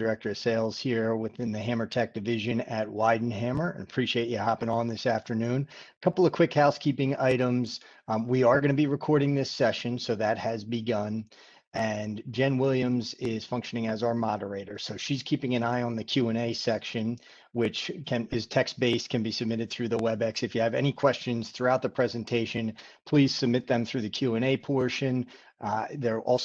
Director of Sales here within the Hammer Tech division at Weidenhammer, and appreciate you hopping on this afternoon. A couple of quick housekeeping items. We are going to be recording this session, so that has begun. And Jen Williams is functioning as our moderator. So she's keeping an eye on the Q&A section, which is text-based, can be submitted through the Webex. If you have any questions throughout the presentation, please submit them through the Q&A portion.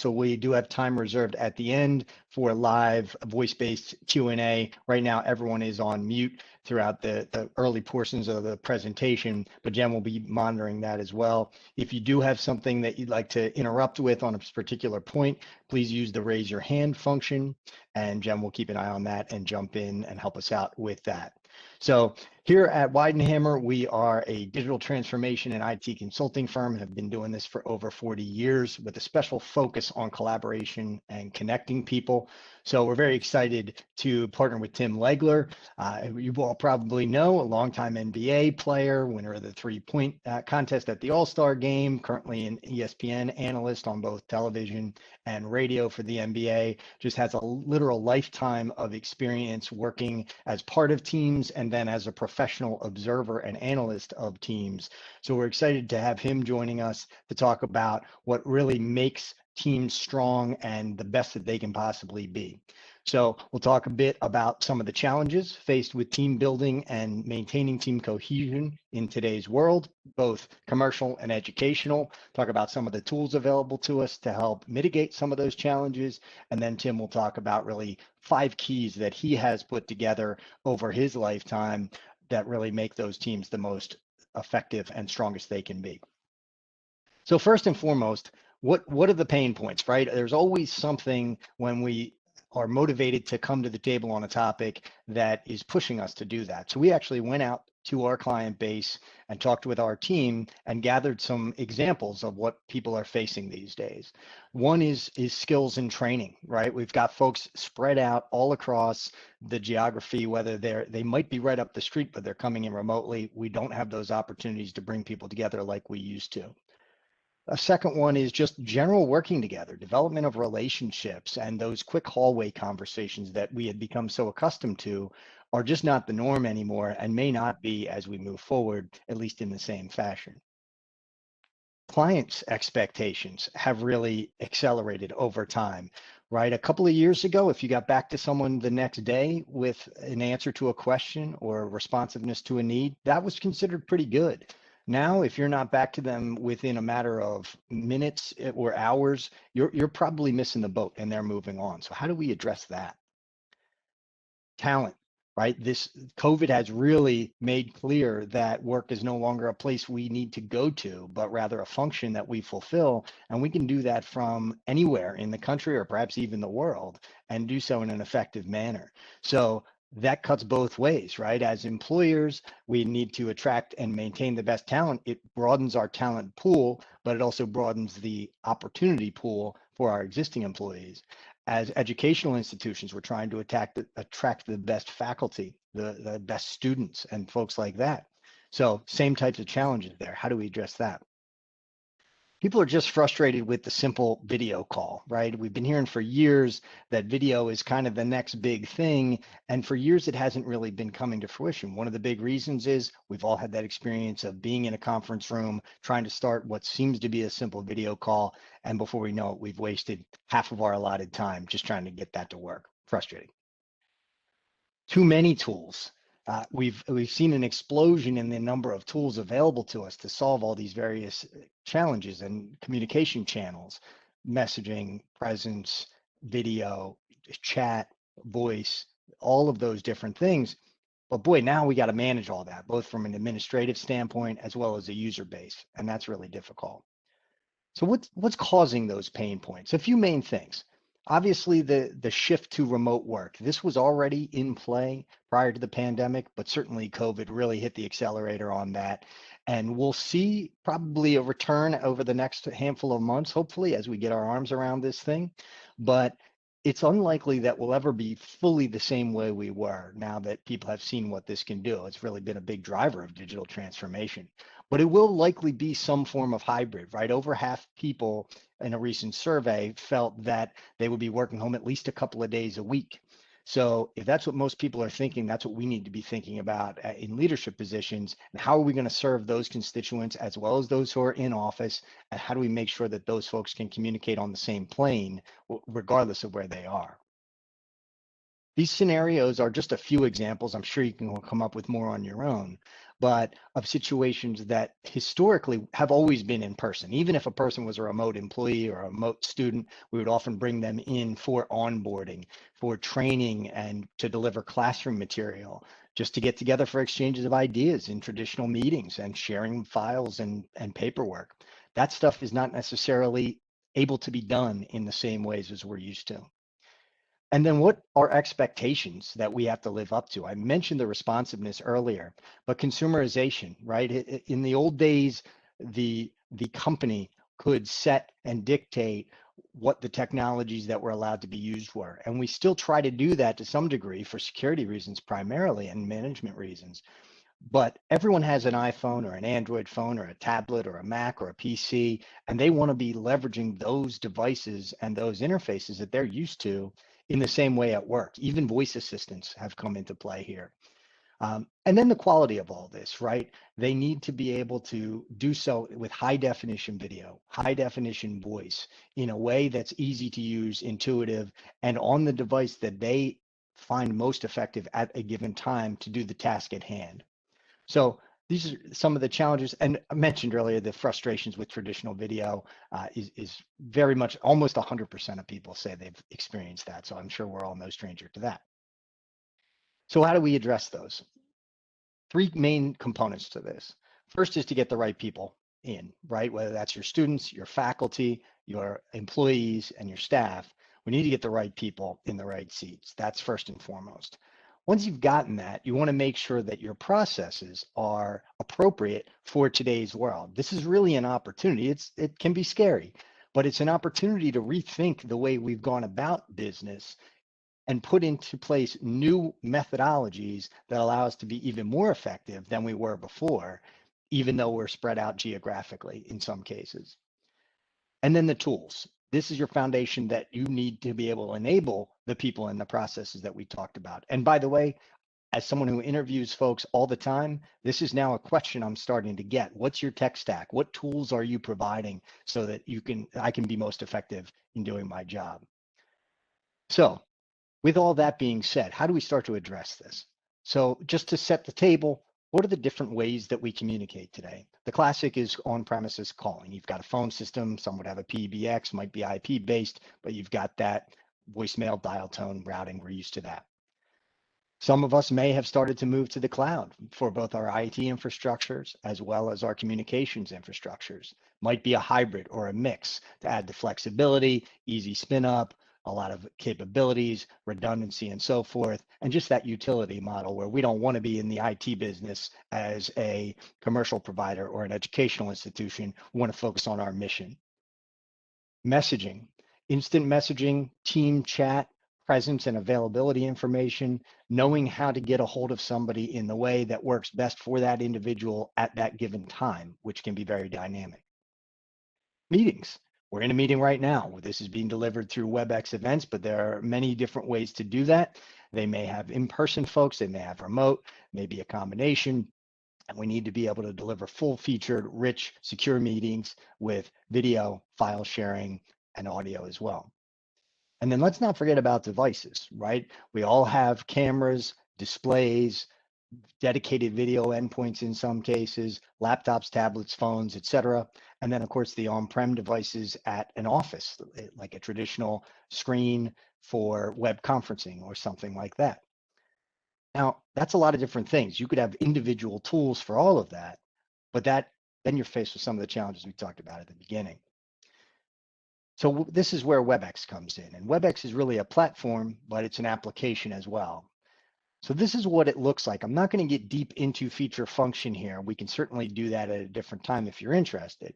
We do have time reserved at the end for live voice-based Q&A. Right now, everyone is on mute throughout the early portions of the presentation, but Jen will be monitoring that as well. If you do have something that you'd like to interrupt with on a particular point, please use the raise your hand function, and Jen will keep an eye on that and jump in and help us out with that. So here at Weidenhammer, we are a digital transformation and IT consulting firm, have been doing this for over 40 years with a special focus on collaboration and connecting people. So we're very excited to partner with Tim Legler. You all probably know, a longtime NBA player, winner of the three-point contest at the All-Star game, currently an ESPN analyst on both television and radio for the NBA, just has a literal lifetime of experience working as part of teams and then as a professional observer and analyst of teams. So we're excited to have him joining us to talk about what really makes teams strong and the best that they can possibly be. So we'll talk a bit about some of the challenges faced with team building and maintaining team cohesion in today's world, both commercial and educational, talk about some of the tools available to us to help mitigate some of those challenges. And then Tim will talk about really 5 keys that he has put together over his lifetime that really make those teams the most effective and strongest they can be. So first and foremost, what are the pain points, right? There's always something when we are motivated to come to the table on a topic that is pushing us to do that. So we actually went out to our client base and talked with our team and gathered some examples of what people are facing these days. One is skills and training, right? We've got folks spread out all across the geography, whether they might be right up the street, but they're coming in remotely. We don't have those opportunities to bring people together like we used to. A second one is just general working together, development of relationships, and those quick hallway conversations that we had become so accustomed to are just not the norm anymore and may not be as we move forward, at least in the same fashion. Clients' expectations have really accelerated over time, right? A couple of years ago, if you got back to someone the next day with an answer to a question or responsiveness to a need, that was considered pretty good. Now, if you're not back to them within a matter of minutes or hours, you're probably missing the boat and they're moving on. So how do we address that? Talent, right? This COVID has really made clear that work is no longer a place we need to go to, but rather a function that we fulfill. And we can do that from anywhere in the country or perhaps even the world and do so in an effective manner. So that cuts both ways, right? As employers, we need to attract and maintain the best talent. It broadens our talent pool, but it also broadens the opportunity pool for our existing employees. As educational institutions, we're trying to attract the best faculty, the best students and folks like that. So same types of challenges there. How do we address that? People are just frustrated with the simple video call, right? We've been hearing for years that video is kind of the next big thing. And for years, it hasn't really been coming to fruition. One of the big reasons is we've all had that experience of being in a conference room, trying to start what seems to be a simple video call. And before we know it, we've wasted half of our allotted time just trying to get that to work. Frustrating. Too many tools. We've seen an explosion in the number of tools available to us to solve all these various challenges and communication channels, messaging, presence, video, chat, voice, all of those different things. But boy, now we got to manage all that, both from an administrative standpoint as well as a user base, and that's really difficult. So what's causing those pain points? A few main things. Obviously, the shift to remote work. This was already in play prior to the pandemic, but certainly COVID really hit the accelerator on that. And we'll see probably a return over the next handful of months, hopefully, as we get our arms around this thing. But it's unlikely that we'll ever be fully the same way we were now that people have seen what this can do. It's really been a big driver of digital transformation. But it will likely be some form of hybrid, right? Over half people in a recent survey felt that they would be working home at least a couple of days a week. So if that's what most people are thinking, that's what we need to be thinking about in leadership positions. And how are we going to serve those constituents as well as those who are in office? And how do we make sure that those folks can communicate on the same plane, regardless of where they are? These scenarios are just a few examples. I'm sure you can come up with more on your own, but of situations that historically have always been in person. Even if a person was a remote employee or a remote student, we would often bring them in for onboarding, for training, and to deliver classroom material, just to get together for exchanges of ideas in traditional meetings and sharing files and paperwork. That stuff is not necessarily able to be done in the same ways as we're used to. And then what are expectations that we have to live up to? I mentioned the responsiveness earlier, but consumerization, right? In the old days, the company could set and dictate what the technologies that were allowed to be used were. And we still try to do that to some degree for security reasons primarily and management reasons. But everyone has an iPhone or an Android phone or a tablet or a Mac or a PC, and they want to be leveraging those devices and those interfaces that they're used to in the same way at work. Even voice assistants have come into play here. And then the quality of all this, right? They need to be able to do so with high definition video, high definition voice in a way that's easy to use, intuitive, and on the device that they find most effective at a given time to do the task at hand. So these are some of the challenges, and I mentioned earlier the frustrations with traditional video is very much almost 100% of people say they've experienced that. So I'm sure we're all no stranger to that. So how do we address those? Three main components to this. First is to get the right people in, right? Whether that's your students, your faculty, your employees, and your staff. We need to get the right people in the right seats. That's first and foremost. Once you've gotten that, you want to make sure that your processes are appropriate for today's world. This is really an opportunity. It can be scary, but it's an opportunity to rethink the way we've gone about business and put into place new methodologies that allow us to be even more effective than we were before, even though we're spread out geographically in some cases. And then the tools. This is your foundation that you need to be able to enable the people and the processes that we talked about. And by the way, as someone who interviews folks all the time, this is now a question I'm starting to get. What's your tech stack? What tools are you providing so that I can be most effective in doing my job? So with all that being said, how do we start to address this? So just to set the table, what are the different ways that we communicate today? The classic is on-premises calling. You've got a phone system, some would have a PBX, might be IP-based, but you've got that voicemail dial tone routing. We're used to that. Some of us may have started to move to the cloud for both our IT infrastructures as well as our communications infrastructures. Might be a hybrid or a mix to add the flexibility, easy spin up, a lot of capabilities, redundancy, and so forth, and just that utility model where we don't want to be in the IT business as a commercial provider or an educational institution. We want to focus on our mission. Messaging, instant messaging, team chat, presence and availability information, knowing how to get a hold of somebody in the way that works best for that individual at that given time, which can be very dynamic. Meetings. We're in a meeting right now. This is being delivered through Webex events, but there are many different ways to do that. They may have in-person folks, they may have remote, maybe a combination. And we need to be able to deliver full featured, rich, secure meetings with video, file sharing, and audio as well. And then let's not forget about devices, right? We all have cameras, displays, dedicated video endpoints in some cases, laptops, tablets, phones, et cetera. And then, of course, the on-prem devices at an office, like a traditional screen for web conferencing or something like that. Now, that's a lot of different things. You could have individual tools for all of that, but then you're faced with some of the challenges we talked about at the beginning. So this is where Webex comes in. And Webex is really a platform, but it's an application as well. So this is what it looks like. I'm not going to get deep into feature function here. We can certainly do that at a different time if you're interested.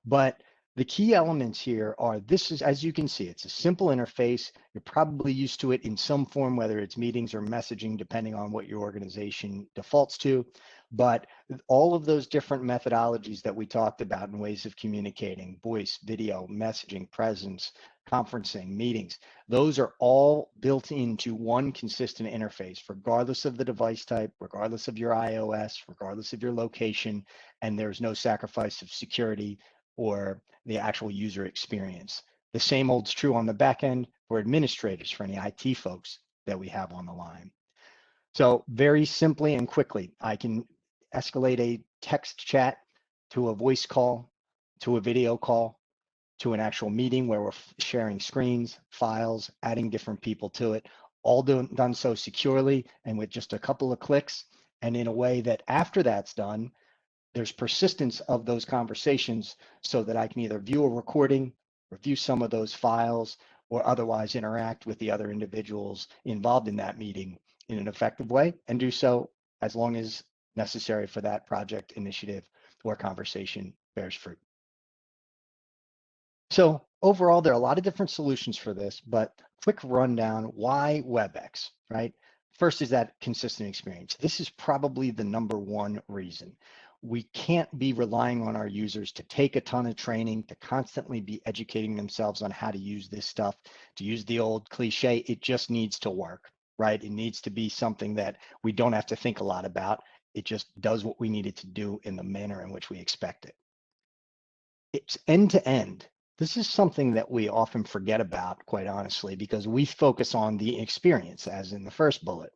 But The key elements here are, this is, as you can see, it's a simple interface. You're probably used to it in some form, whether it's meetings or messaging, depending on what your organization defaults to. But all of those different methodologies that we talked about in ways of communicating, voice, video, messaging, presence, conferencing, meetings, those are all built into one consistent interface, regardless of the device type, regardless of your iOS, regardless of your location, and there's no sacrifice of security or the actual user experience. The same holds true on the back end for administrators, for any IT folks that we have on the line. So very simply and quickly, I can escalate a text chat to a voice call, to a video call, to an actual meeting where we're sharing screens, files, adding different people to it, all done so securely and with just a couple of clicks, and in a way that after that's done, there's persistence of those conversations so that I can either view a recording, review some of those files, or otherwise interact with the other individuals involved in that meeting in an effective way, and do so as long as necessary for that project, initiative, or conversation bears fruit. So overall, there are a lot of different solutions for this, but quick rundown, why Webex, right? First is that consistent experience. This is probably the number one reason. We can't be relying on our users to take a ton of training, to constantly be educating themselves on how to use this stuff. To use the old cliche, it just needs to work, right? It needs to be something that we don't have to think a lot about. It just does what we need it to do in the manner in which we expect it. It's end to end. This is something that we often forget about, quite honestly, because we focus on the experience, as in the first bullet.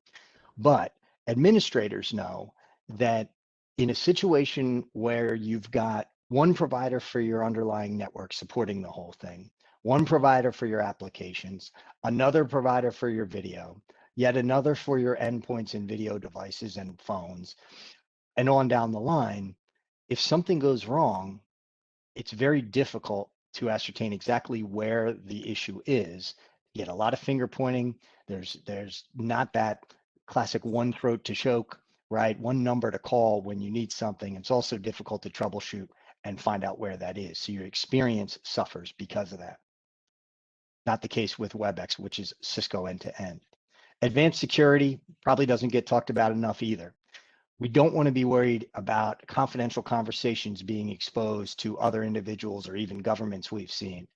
But administrators know that in a situation where you've got one provider for your underlying network supporting the whole thing, one provider for your applications, another provider for your video, yet another for your endpoints and video devices and phones, and on down the line, if something goes wrong, it's very difficult to ascertain exactly where the issue is. You get a lot of finger pointing. There's not that classic one throat to choke, right? One number to call when you need something. It's also difficult to troubleshoot and find out where that is. So your experience suffers because of that. Not the case with Webex, which is Cisco end to end. Advanced security probably doesn't get talked about enough either. We don't want to be worried about confidential conversations being exposed to other individuals or even governments we've seen.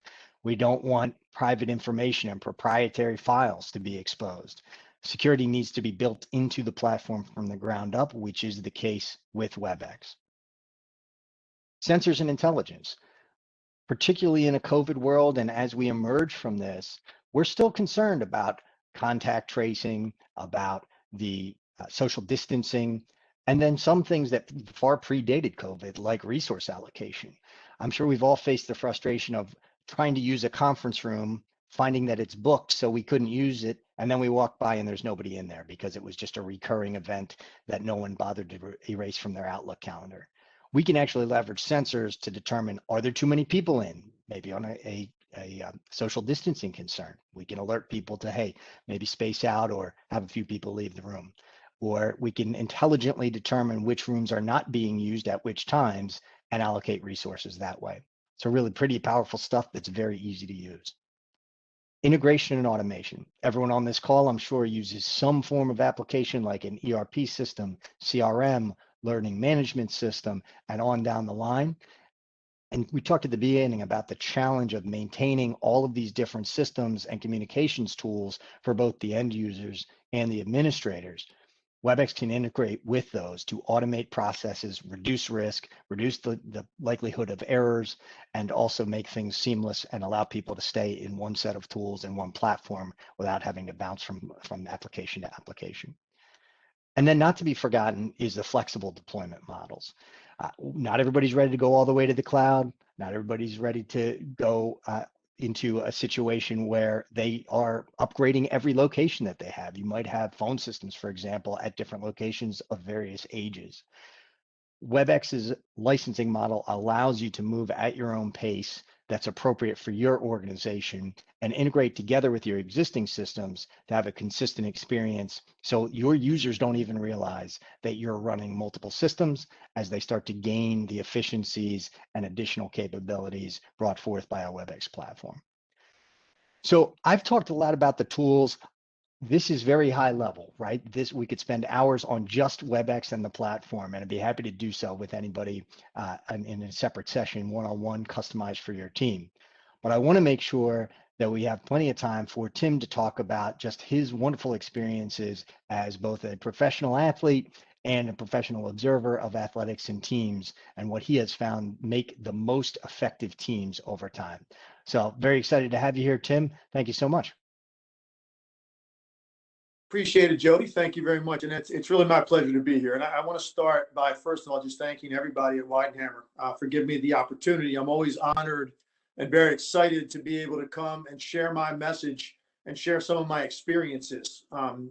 We don't want private information and proprietary files to be exposed. Security needs to be built into the platform from the ground up, which is the case with Webex. Sensors and intelligence, particularly in a COVID world, and as we emerge from this, we're still concerned about contact tracing, about the social distancing, and then some things that far predated COVID, like resource allocation. I'm sure we've all faced the frustration of trying to use a conference room, finding that it's booked so we couldn't use it, and then we walk by and there's nobody in there because it was just a recurring event that no one bothered to erase from their Outlook calendar. We can actually leverage sensors to determine, are there too many people in, maybe on a social distancing concern. We can alert people to, hey, maybe space out or have a few people leave the room. Or we can intelligently determine which rooms are not being used at which times and allocate resources that way. So really pretty powerful stuff that's very easy to use. Integration and automation. Everyone on this call, I'm sure, uses some form of application like an ERP system, CRM, learning management system, and on down the line. And we talked at the beginning about the challenge of maintaining all of these different systems and communications tools for both the end users and the administrators. Webex can integrate with those to automate processes, reduce risk, reduce the likelihood of errors, and also make things seamless and allow people to stay in one set of tools and one platform without having to bounce from application to application. And then not to be forgotten is the flexible deployment models. Not everybody's ready to go all the way to the cloud. Not everybody's ready to go into a situation where they are upgrading every location that they have. You might have phone systems, for example, at different locations of various ages. Webex's licensing model allows you to move at your own pace, that's appropriate for your organization and integrate together with your existing systems to have a consistent experience so your users don't even realize that you're running multiple systems as they start to gain the efficiencies and additional capabilities brought forth by our Webex platform. So I've talked a lot about the tools. This is very high level, right? This, we could spend hours on just WebEx and the platform, and I'd be happy to do so with anybody in a separate session, one-on-one, customized for your team. But I want to make sure that we have plenty of time for Tim to talk about just his wonderful experiences as both a professional athlete and a professional observer of athletics and teams, and what he has found make the most effective teams over time. So very excited to have you here, Tim. Thank you so much. Appreciate it, Jody. Thank you very much. And it's really my pleasure to be here. And I want to start by, first of all, just thanking everybody at Weidenhammer for giving me the opportunity. I'm always honored and very excited to be able to come and share my message and share some of my experiences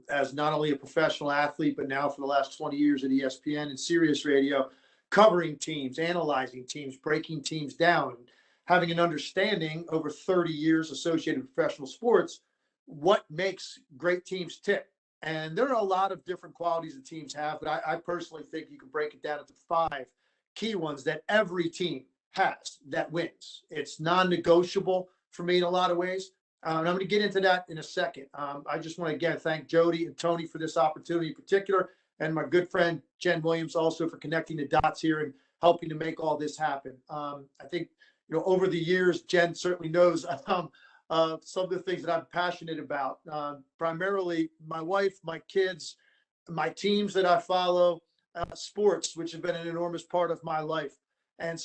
as not only a professional athlete, but now for the last 20 years at ESPN and Sirius Radio, covering teams, analyzing teams, breaking teams down, having an understanding over 30 years associated with professional sports, what makes great teams tick. And there are a lot of different qualities that teams have, but I personally think you can break it down into 5 key ones that every team has that wins. It's non-negotiable for me in a lot of ways. And I'm going to get into that in a second. I just want to, again, thank Jody and Tony for this opportunity in particular, and my good friend Jen Williams also for connecting the dots here and helping to make all this happen. I think, over the years, Jen certainly knows some of the things that I'm passionate about, primarily my wife, my kids, my teams that I follow, sports, which have been an enormous part of my life, and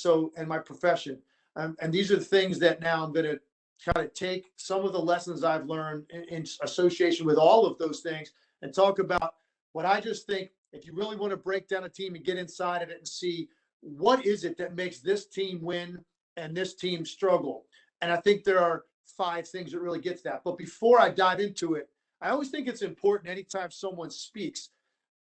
my profession. And these are the things that now I'm going to try to take some of the lessons I've learned in association with all of those things and talk about what I just think, if you really want to break down a team and get inside of it and see what is it that makes this team win and this team struggle. And I think there are 5 things that really gets that. But before I dive into it, I always think it's important anytime someone speaks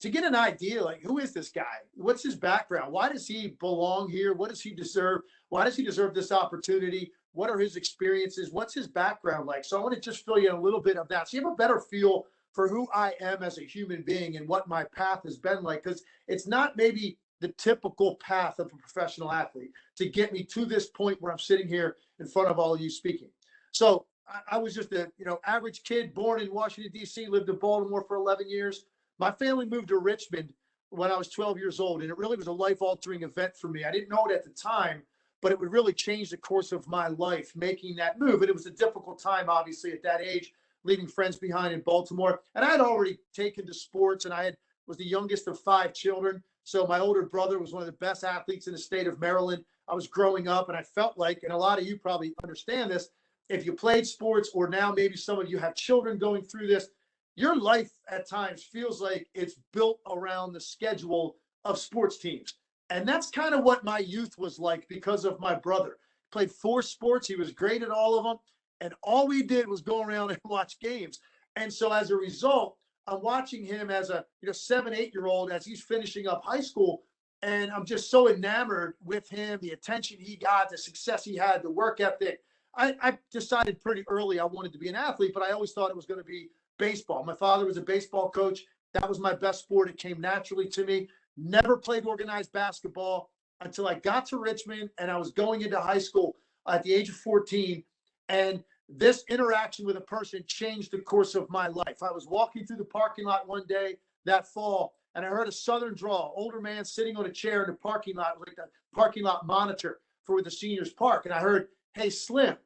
to get an idea, like, who is this guy? What's his background? Why does he belong here? What does he deserve? Why does he deserve this opportunity? What are his experiences? What's his background like? So I want to just fill you in a little bit of that, so you have a better feel for who I am as a human being and what my path has been like, because it's not maybe the typical path of a professional athlete to get me to this point where I'm sitting here in front of all of you speaking. So I was just a average kid born in Washington, D.C., lived in Baltimore for 11 years. My family moved to Richmond when I was 12 years old, and it really was a life-altering event for me. I didn't know it at the time, but it would really change the course of my life, making that move. And it was a difficult time, obviously, at that age, leaving friends behind in Baltimore. And I had already taken to sports, and I was the youngest of 5 children. So my older brother was one of the best athletes in the state of Maryland. I was growing up, and I felt like, and a lot of you probably understand this, if you played sports, or now maybe some of you have children going through this, your life at times feels like it's built around the schedule of sports teams. And that's kind of what my youth was like because of my brother. Played 4 sports. He was great at all of them. And all we did was go around and watch games. And so as a result, I'm watching him as a 7, 8-year-old as he's finishing up high school. And I'm just so enamored with him, the attention he got, the success he had, the work ethic. I decided pretty early I wanted to be an athlete, but I always thought it was going to be baseball. My father was a baseball coach. That was my best sport. It came naturally to me. Never played organized basketball until I got to Richmond and I was going into high school at the age of 14. And this interaction with a person changed the course of my life. I was walking through the parking lot one day that fall, and I heard a Southern drawl, older man sitting on a chair in the parking lot, like the parking lot monitor for the seniors park. And I heard, "Hey, Slim."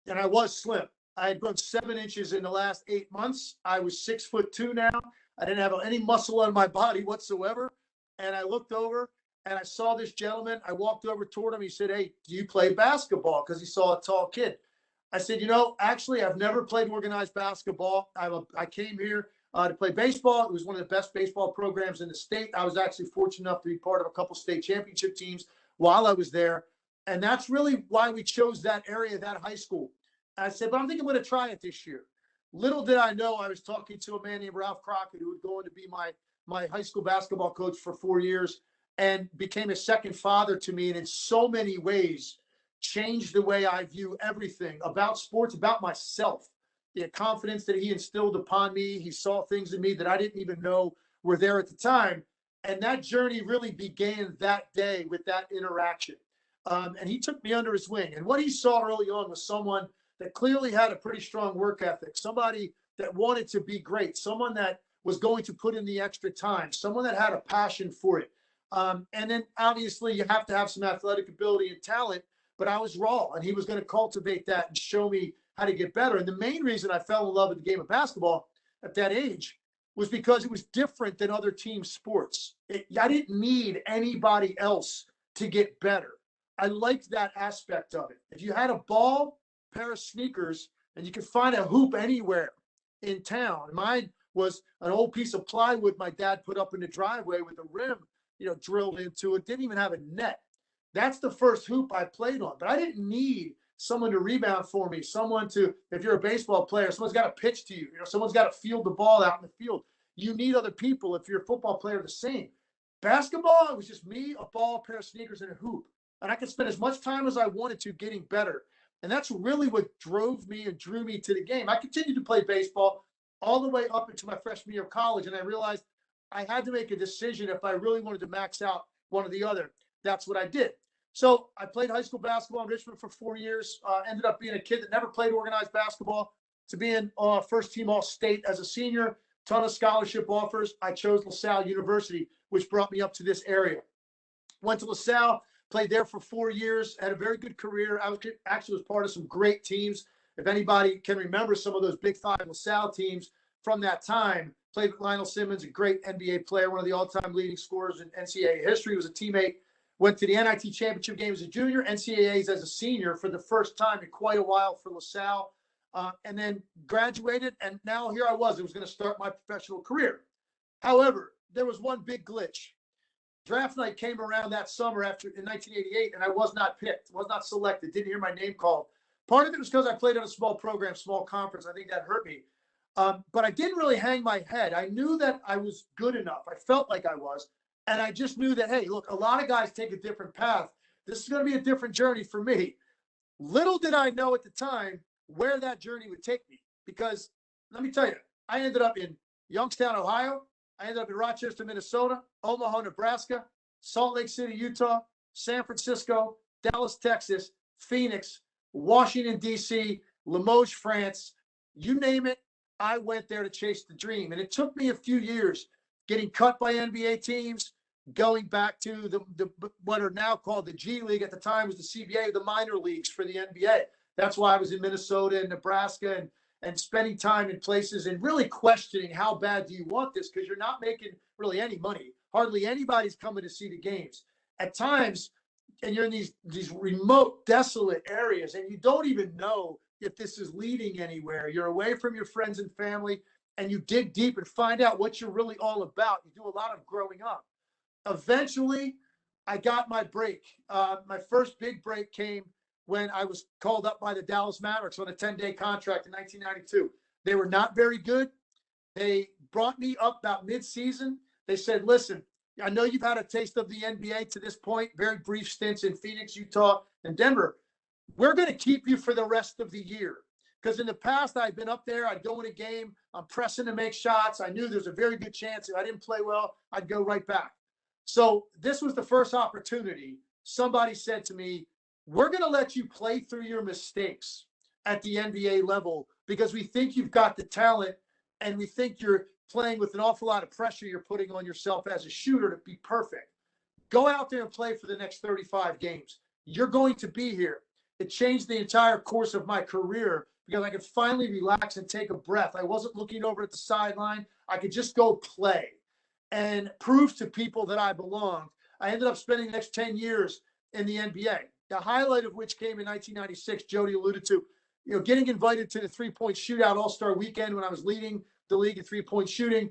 And I was slim. I had grown 7 inches in the last 8 months. I was 6'2" now. I didn't have any muscle on my body whatsoever. And I looked over and I saw this gentleman. I walked over toward him. He said, "Hey, do you play basketball?" Because he saw a tall kid. I said, actually, I've never played organized basketball. I came here to play baseball. It was one of the best baseball programs in the state. I was actually fortunate enough to be part of a couple state championship teams while I was there. And that's really why we chose that area, that high school. I said, but I'm thinking I'm going to try it this year. Little did I know I was talking to a man named Ralph Crockett, who would go on to be my high school basketball coach for 4 years and became a second father to me. And in so many ways changed the way I view everything about sports, about myself. The confidence that he instilled upon me. He saw things in me that I didn't even know were there at the time. And that journey really began that day with that interaction. And he took me under his wing. And what he saw early on was someone that clearly had a pretty strong work ethic, somebody that wanted to be great, someone that was going to put in the extra time, someone that had a passion for it. And then obviously you have to have some athletic ability and talent, but I was raw and he was going to cultivate that and show me how to get better. And the main reason I fell in love with the game of basketball at that age was because it was different than other team sports. I didn't need anybody else to get better. I liked that aspect of it. If you had a ball, pair of sneakers, and you could find a hoop anywhere in town. Mine was an old piece of plywood my dad put up in the driveway with a rim, drilled into it. Didn't even have a net. That's the first hoop I played on. But I didn't need someone to rebound for me, someone to, if you're a baseball player, someone's got to pitch to you. Someone's got to field the ball out in the field. You need other people. If you're a football player, the same. Basketball, it was just me, a ball, a pair of sneakers, and a hoop. And I could spend as much time as I wanted to getting better. And that's really what drove me and drew me to the game. I continued to play baseball all the way up into my freshman year of college. And I realized I had to make a decision if I really wanted to max out one or the other. That's what I did. So I played high school basketball in Richmond for 4 years, ended up being a kid that never played organized basketball to being first team All-State as a senior, ton of scholarship offers. I chose LaSalle University, which brought me up to this area. Went to LaSalle, played there for 4 years, had a very good career. I actually was part of some great teams. If anybody can remember some of those Big Five LaSalle teams from that time, played with Lionel Simmons, a great NBA player, one of the all-time leading scorers in NCAA history, was a teammate. Went to the NIT championship game as a junior, NCAAs as a senior for the first time in quite a while for LaSalle, and then graduated, and now here I was. It was going to start my professional career. However, there was one big glitch. Draft night came around that summer in 1988, and I was not picked, was not selected, didn't hear my name called. Part of it was because I played on a small program, small conference. I think that hurt me. But I didn't really hang my head. I knew that I was good enough. I felt like I was. And I just knew that, hey, look, a lot of guys take a different path. This is going to be a different journey for me. Little did I know at the time where that journey would take me. Because let me tell you, I ended up in Youngstown, Ohio. I ended up in Rochester, Minnesota, Omaha, Nebraska, Salt Lake City, Utah, San Francisco, Dallas, Texas, Phoenix, Washington, D.C., Limoges, France. You name it, I went there to chase the dream. And it took me a few years getting cut by NBA teams, going back to the what are now called the G League. At the time was the CBA, the minor leagues for the NBA. That's why I was in Minnesota and Nebraska and spending time in places and really questioning how bad do you want this, because you're not making really any money. Hardly anybody's coming to see the games. At times, and you're in these remote, desolate areas, and you don't even know if this is leading anywhere. You're away from your friends and family, and you dig deep and find out what you're really all about. You do a lot of growing up. Eventually, I got my break. My first big break came when I was called up by the Dallas Mavericks on a 10-day contract in 1992. They were not very good. They brought me up about mid-season. They said, listen, I know you've had a taste of the NBA to this point, very brief stints in Phoenix, Utah, and Denver. We're going to keep you for the rest of the year. Because in the past, I'd been up there. I'd go in a game. I'm pressing to make shots. I knew there's a very good chance if I didn't play well, I'd go right back. So this was the first opportunity. Somebody said to me, we're going to let you play through your mistakes at the NBA level because we think you've got the talent and we think you're playing with an awful lot of pressure you're putting on yourself as a shooter to be perfect. Go out there and play for the next 35 games. You're going to be here. It changed the entire course of my career because I could finally relax and take a breath. I wasn't looking over at the sideline. I could just go play and prove to people that I belonged. I ended up spending the next 10 years in the NBA, the highlight of which came in 1996, Jody alluded to, getting invited to the three-point shootout All-Star weekend when I was leading the league in three-point shooting.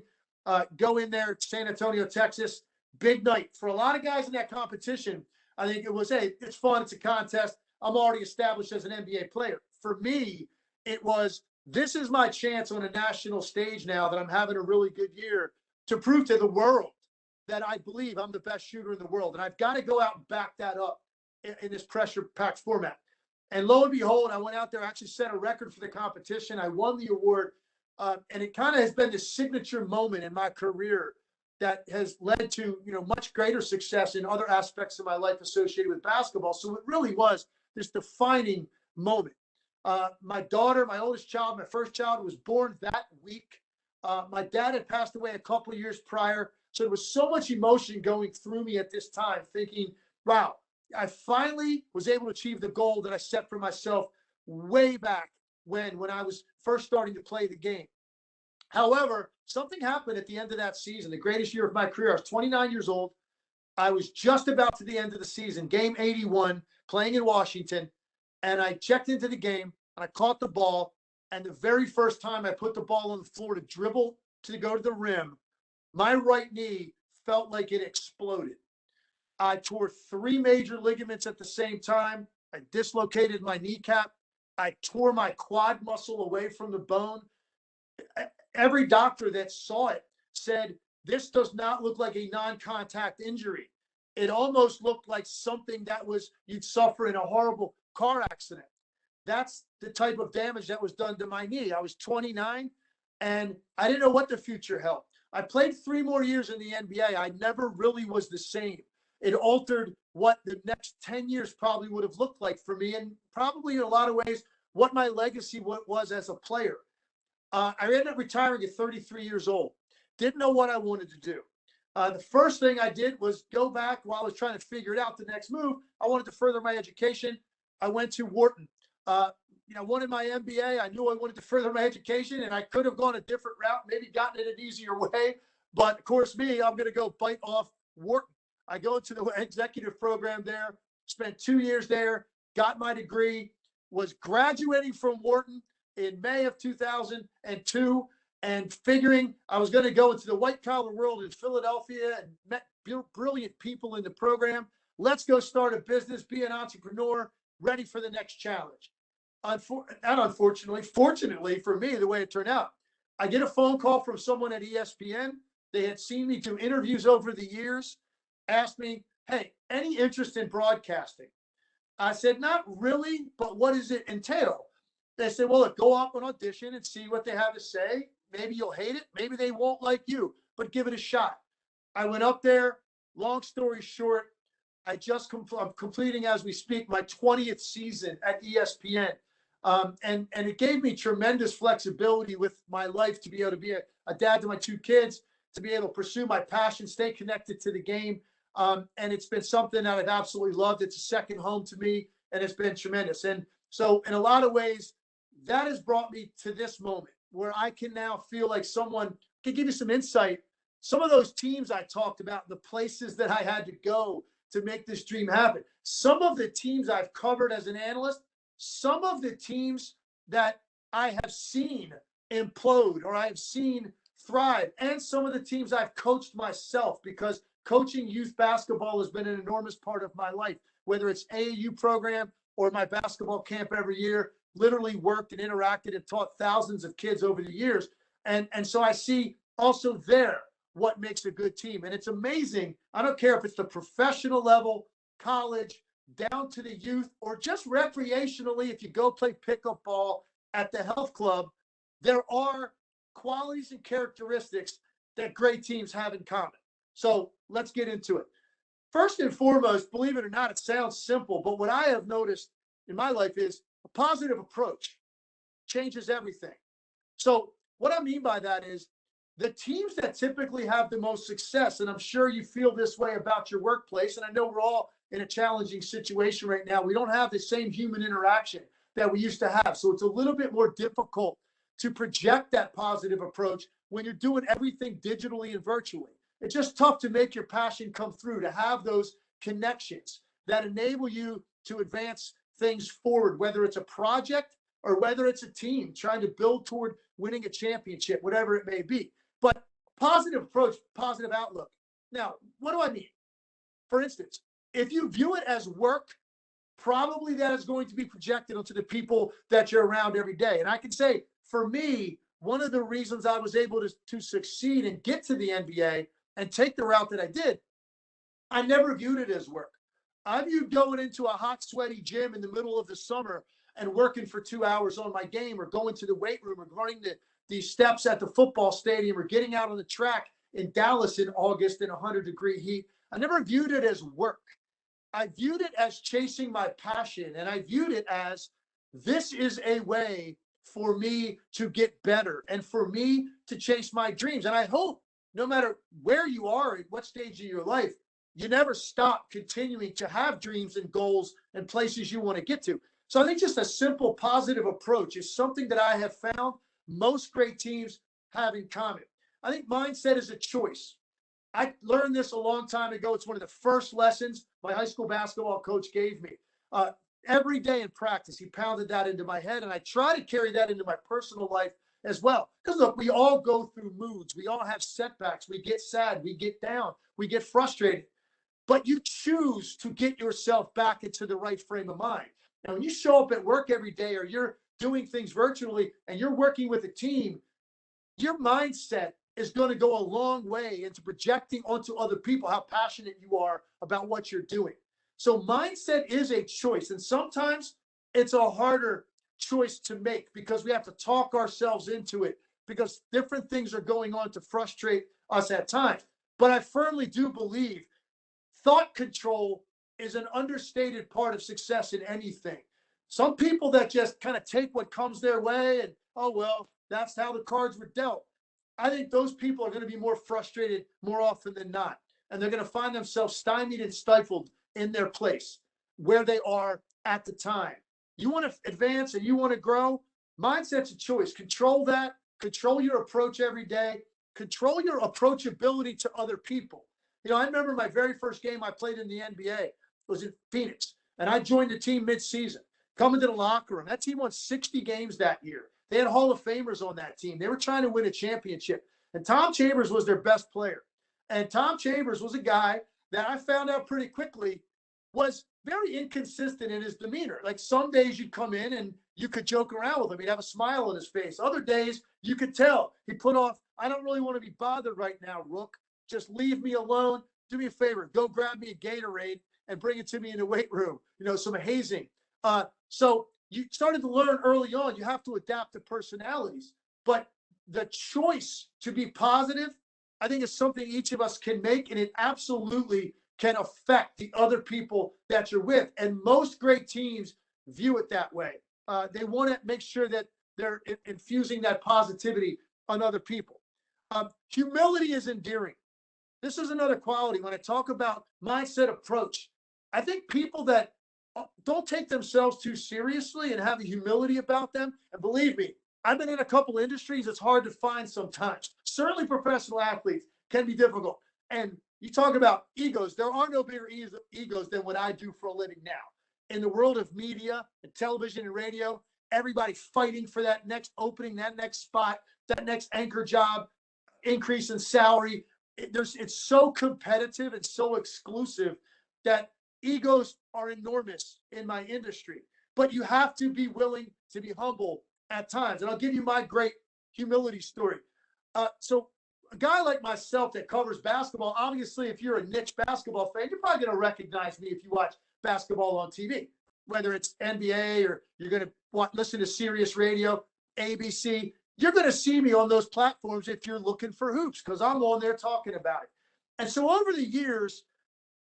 Go in there, San Antonio, Texas. Big night. For a lot of guys in that competition, I think it was, hey, it's fun. It's a contest. I'm already established as an NBA player. For me, it was, this is my chance on a national stage now that I'm having a really good year to prove to the world that I believe I'm the best shooter in the world. And I've got to go out and back that up in this pressure-packed format. And lo and behold, I went out there, actually set a record for the competition. I won the award. And it kind of has been this signature moment in my career that has led to, much greater success in other aspects of my life associated with basketball. So it really was this defining moment. My daughter, my oldest child, my first child, was born that week. My dad had passed away a couple of years prior. So there was so much emotion going through me at this time, thinking, wow, I finally was able to achieve the goal that I set for myself way back when I was first starting to play the game. However, something happened at the end of that season, the greatest year of my career. I was 29 years old. I was just about to the end of the season, game 81, playing in Washington. And I checked into the game, and I caught the ball. And the very first time I put the ball on the floor to dribble to go to the rim, my right knee felt like it exploded. I tore 3 major ligaments at the same time. I dislocated my kneecap. I tore my quad muscle away from the bone. Every doctor that saw it said, this does not look like a non-contact injury. It almost looked like something that you'd suffer in a horrible car accident. That's the type of damage that was done to my knee. I was 29, and I didn't know what the future held. I played 3 more years in the NBA. I never really was the same. It altered what the next 10 years probably would have looked like for me, and probably in a lot of ways what my legacy was as a player. I ended up retiring at 33 years old. Didn't know what I wanted to do. The first thing I did was go back while I was trying to figure it out, the next move. I wanted to further my education. I went to Wharton. Wanted my MBA. I knew I wanted to further my education, and I could have gone a different route, maybe gotten it an easier way. But of course, I'm going to go bite off Wharton. I go into the executive program there, spent 2 years there, got my degree, was graduating from Wharton in May of 2002, and figuring I was going to go into the white collar world in Philadelphia, and met brilliant people in the program. Let's go start a business, be an entrepreneur, ready for the next challenge. Fortunately for me, the way it turned out, I get a phone call from someone at ESPN. They had seen me do interviews over the years, asked me, hey, any interest in broadcasting? I said, not really, but what does it entail? They said, well, look, go up and audition and see what they have to say. Maybe you'll hate it. Maybe they won't like you, but give it a shot. I went up there. Long story short, I'm completing as we speak my 20th season at ESPN. And it gave me tremendous flexibility with my life to be able to be a dad to my 2 kids, to be able to pursue my passion, stay connected to the game. And it's been something that I've absolutely loved. It's a second home to me, and it's been tremendous. And so in a lot of ways, that has brought me to this moment where I can now feel like someone can give you some insight. Some of those teams I talked about, the places that I had to go to make this dream happen. Some of the teams I've covered as an analyst, some of the teams that I have seen implode or I have seen thrive, and some of the teams I've coached myself, because coaching youth basketball has been an enormous part of my life, whether it's AAU program or my basketball camp every year. Literally worked and interacted and taught thousands of kids over the years. And so I see also there what makes a good team. And it's amazing. I don't care if it's the professional level, college, down to the youth, or just recreationally, if you go play pickup ball at the health club, there are qualities and characteristics that great teams have in common. So let's get into it. First and foremost, believe it or not, it sounds simple, but what I have noticed in my life is a positive approach changes everything. So what I mean by that is the teams that typically have the most success, and I'm sure you feel this way about your workplace, and I know we're all in a challenging situation right now. We don't have the same human interaction that we used to have. So it's a little bit more difficult to project that positive approach when you're doing everything digitally and virtually. It's just tough to make your passion come through, to have those connections that enable you to advance things forward, whether it's a project or whether it's a team trying to build toward winning a championship, whatever it may be. But positive approach, positive outlook. Now, what do I mean? For instance, if you view it as work, probably that is going to be projected onto the people that you're around every day. And I can say, for me, one of the reasons I was able to succeed and get to the NBA and take the route that I did, I never viewed it as work. I viewed going into a hot, sweaty gym in the middle of the summer and working for 2 hours on my game, or going to the weight room, or running the steps at the football stadium, or getting out on the track in Dallas in August in 100-degree heat. I never viewed it as work. I viewed it as chasing my passion, and I viewed it as, this is a way for me to get better and for me to chase my dreams. And I hope no matter where you are at what stage of your life, you never stop continuing to have dreams and goals and places you want to get to. So I think just a simple positive approach is something that I have found most great teams have in common. I think mindset is a choice. I learned this a long time ago. It's one of the first lessons my high school basketball coach gave me. Every day in practice, he pounded that into my head, and I try to carry that into my personal life as well. Because look, we all go through moods. We all have setbacks. We get sad. We get down. We get frustrated. But you choose to get yourself back into the right frame of mind. Now, when you show up at work every day, or you're doing things virtually and you're working with a team, your mindset is going to go a long way into projecting onto other people how passionate you are about what you're doing. So mindset is a choice. And sometimes it's a harder choice to make because we have to talk ourselves into it, because different things are going on to frustrate us at times. But I firmly do believe thought control is an understated part of success in anything. Some people that just kind of take what comes their way and, oh, well, that's how the cards were dealt. I think those people are going to be more frustrated more often than not. And they're going to find themselves stymied and stifled in their place where they are at the time. You want to advance and you want to grow, mindset's a choice. Control that. Control your approach every day. Control your approachability to other people. You know, I remember my very first game I played in the NBA was in Phoenix, and I joined the team mid-season. Coming to the locker room, that team won 60 games that year. They had Hall of Famers on that team. They were trying to win a championship, and Tom Chambers was their best player. And Tom Chambers was a guy that I found out pretty quickly was very inconsistent in his demeanor. Like, some days you'd come in and you could joke around with him. He'd have a smile on his face. Other days you could tell he put off, I don't really want to be bothered right now, Rook. Just leave me alone. Do me a favor. Go grab me a Gatorade and bring it to me in the weight room. You know, some hazing. So you started to learn early on, you have to adapt to personalities. But the choice to be positive, I think, is something each of us can make, and it absolutely can affect the other people that you're with. And most great teams view it that way. They want to make sure that they're infusing that positivity on other people. Humility is endearing. This is another quality. When I talk about mindset approach, I think people that don't take themselves too seriously and have a humility about them, and believe me, I've been in a couple industries it's hard to find sometimes. Certainly professional athletes can be difficult. And you talk about egos, there are no bigger egos than what I do for a living now. In the world of media and television and radio, everybody's fighting for that next opening, that next spot, that next anchor job, increase in salary. It's so competitive and so exclusive that egos are enormous in my industry. But you have to be willing to be humble at times. And I'll give you my great humility story. So a guy like myself that covers basketball, obviously, if you're a niche basketball fan, you're probably going to recognize me if you watch basketball on TV, whether it's NBA or you're going to listen to Sirius Radio, ABC. You're going to see me on those platforms if you're looking for hoops, because I'm on there talking about it. And so over the years,